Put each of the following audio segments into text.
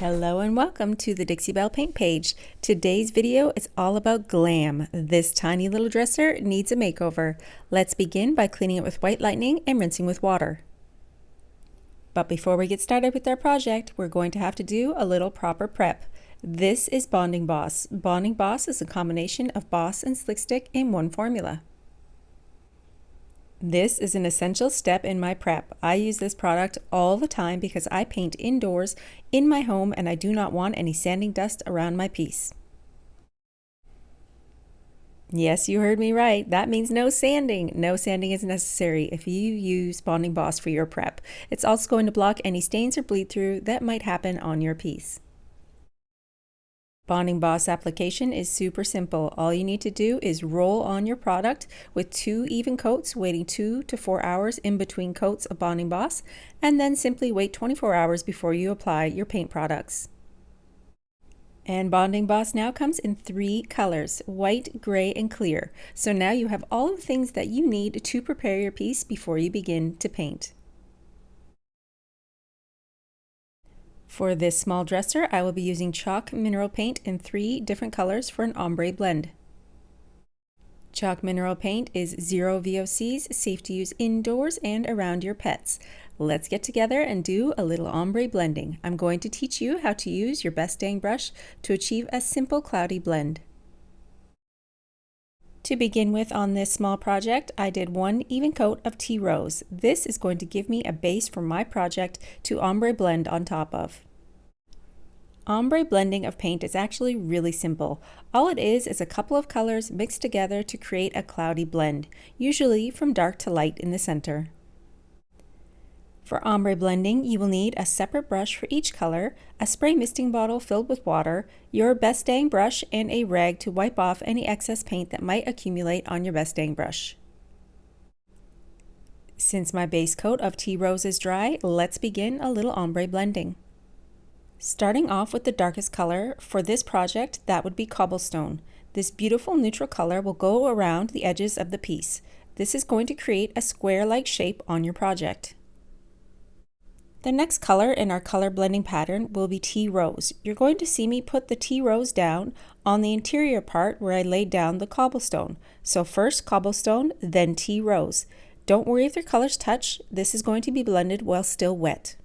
Hello and welcome to the Dixie Belle paint page. Today's video is all about Glam. This tiny little dresser needs a makeover. Let's begin by cleaning it with white lightning and rinsing with water. But before we get started with our project, we're going to have to do a little proper prep. This is Bonding Boss. Bonding Boss is a combination of Boss and Slick Stick in one formula. This is an essential step in my prep. I use this product all the time because I paint indoors in my home and I do not want any sanding dust around my piece. Yes, you heard me right. That means no sanding. No sanding is necessary if you use Bonding Boss for your prep. It's also going to block any stains or bleed through that might happen on your piece. Bonding Boss application is super simple. All you need to do is roll on your product with 2 even coats, waiting 2 to 4 hours in between coats of Bonding Boss, and then simply wait 24 hours before you apply your paint products. And Bonding Boss now comes in 3 colors, white, gray, and clear. So now you have all of the things that you need to prepare your piece before you begin to paint. For this small dresser, I will be using chalk mineral paint in 3 different colors for an ombre blend. Chalk mineral paint is 0 VOCs, safe to use indoors and around your pets. Let's get together and do a little ombre blending. I'm going to teach you how to use your best dang brush to achieve a simple cloudy blend. To begin with on this small project, I did 1 even coat of tea rose. This is going to give me a base for my project to ombre blend on top of. Ombre blending of paint is actually really simple. All it is a couple of colors mixed together to create a cloudy blend, usually from dark to light in the center. For ombre blending, you will need a separate brush for each color, a spray misting bottle filled with water, your best dang brush, and a rag to wipe off any excess paint that might accumulate on your best dang brush. Since my base coat of tea rose is dry, let's begin a little ombre blending. Starting off with the darkest color, for this project that would be Cobblestone. This beautiful neutral color will go around the edges of the piece. This is going to create a square-like shape on your project. The next color in our color blending pattern will be tea rose. You're going to see me put the tea rose down on the interior part where I laid down the cobblestone. So first cobblestone, then tea rose. Don't worry if your colors touch. This is going to be blended while still wet.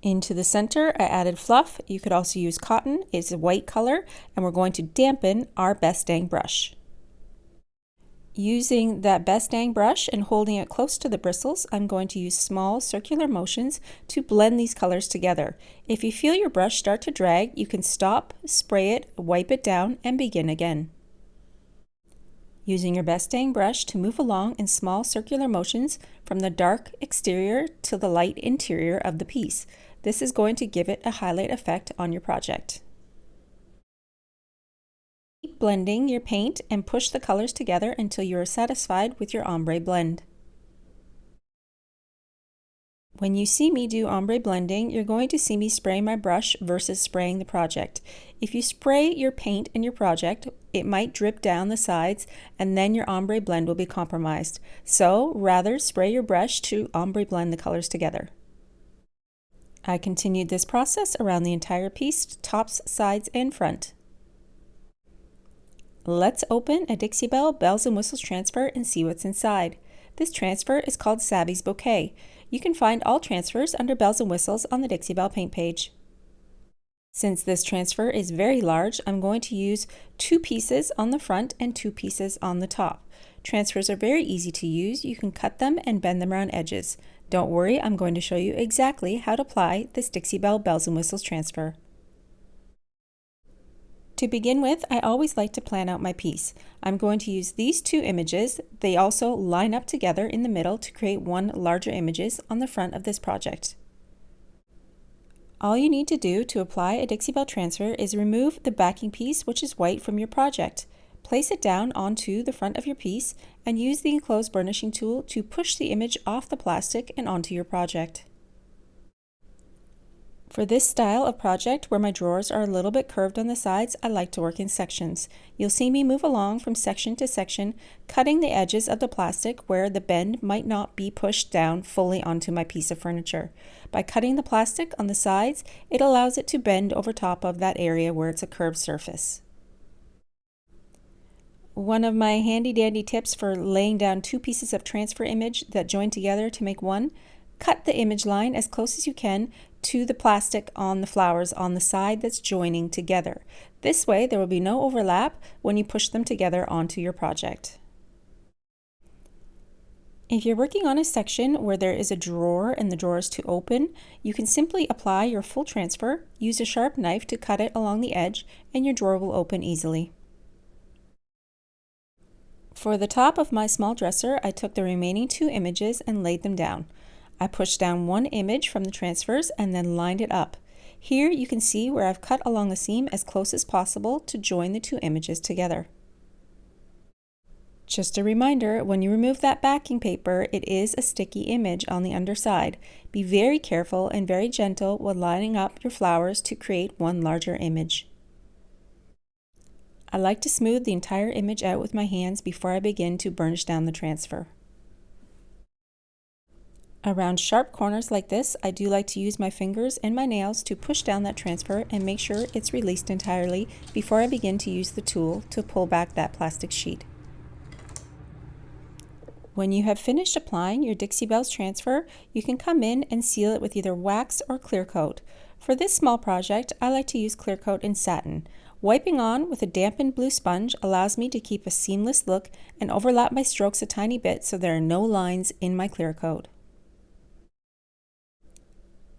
Into the center, I added Fluff. You could also use cotton. It's a white color, and we're going to dampen our best dang brush. Using that best dang brush and holding it close to the bristles, I'm going to use small circular motions to blend these colors together. If you feel your brush start to drag, you can stop, spray it, wipe it down, and begin again. Using your best dang brush to move along in small circular motions from the dark exterior to the light interior of the piece. This is going to give it a highlight effect on your project. Keep blending your paint and push the colors together until you are satisfied with your ombre blend. When you see me do ombre blending, you're going to see me spray my brush versus spraying the project. If you spray your paint in your project, it might drip down the sides and then your ombre blend will be compromised. So rather spray your brush to ombre blend the colors together. I continued this process around the entire piece, tops, sides, and front. Let's open a Dixie Belle Bells and Whistles transfer and see what's inside. This transfer is called Savi's Bouquet. You can find all transfers under Bells and Whistles on the Dixie Belle paint page. Since this transfer is very large, I'm going to use 2 pieces on the front and 2 pieces on the top. Transfers are very easy to use. You can cut them and bend them around edges. Don't worry, I'm going to show you exactly how to apply this Dixie Belle Bells and Whistles transfer. To begin with, I always like to plan out my piece. I'm going to use these 2 images. They also line up together in the middle to create one larger images on the front of this project. All you need to do to apply a Dixie Belle transfer is remove the backing piece, which is white, from your project. Place it down onto the front of your piece and use the enclosed burnishing tool to push the image off the plastic and onto your project. For this style of project where my drawers are a little bit curved on the sides, I like to work in sections. You'll see me move along from section to section, cutting the edges of the plastic where the bend might not be pushed down fully onto my piece of furniture. By cutting the plastic on the sides, it allows it to bend over top of that area where it's a curved surface. One of my handy dandy tips for laying down two pieces of transfer image that join together to make one: cut the image line as close as you can to the plastic on the flowers on the side that's joining together. This way there will be no overlap when you push them together onto your project. If you're working on a section where there is a drawer and the drawer is to open, you can simply apply your full transfer, use a sharp knife to cut it along the edge, and your drawer will open easily. For the top of my small dresser, I took the remaining two images and laid them down. I pushed down one image from the transfers and then lined it up. Here you can see where I've cut along the seam as close as possible to join the two images together. Just a reminder, when you remove that backing paper, it is a sticky image on the underside. Be very careful and very gentle when lining up your flowers to create one larger image. I like to smooth the entire image out with my hands before I begin to burnish down the transfer. Around sharp corners like this, I do like to use my fingers and my nails to push down that transfer and make sure it's released entirely before I begin to use the tool to pull back that plastic sheet. When you have finished applying your Dixie Belle's transfer, you can come in and seal it with either wax or clear coat. For this small project, I like to use clear coat in satin. Wiping on with a dampened blue sponge allows me to keep a seamless look and overlap my strokes a tiny bit so there are no lines in my clear coat.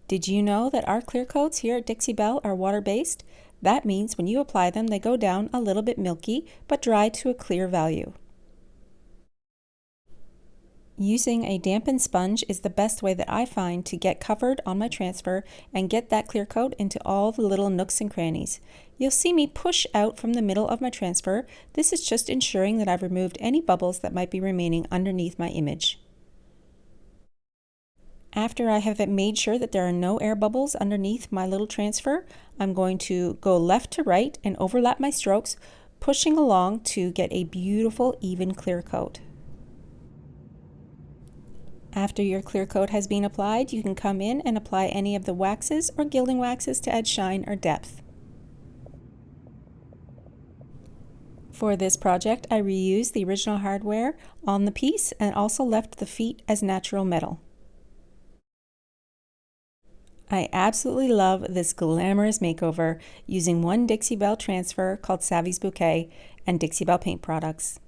Did you know that our clear coats here at Dixie Belle are water-based? That means when you apply them, they go down a little bit milky, but dry to a clear value. Using a dampened sponge is the best way that I find to get covered on my transfer and get that clear coat into all the little nooks and crannies. You'll see me push out from the middle of my transfer. This is just ensuring that I've removed any bubbles that might be remaining underneath my image. After I have made sure that there are no air bubbles underneath my little transfer, I'm going to go left to right and overlap my strokes, pushing along to get a beautiful even clear coat. After your clear coat has been applied, you can come in and apply any of the waxes or gilding waxes to add shine or depth. For this project, I reused the original hardware on the piece and also left the feet as natural metal. I absolutely love this glamorous makeover using one Dixie Belle transfer called Savi's Bouquet and Dixie Belle paint products.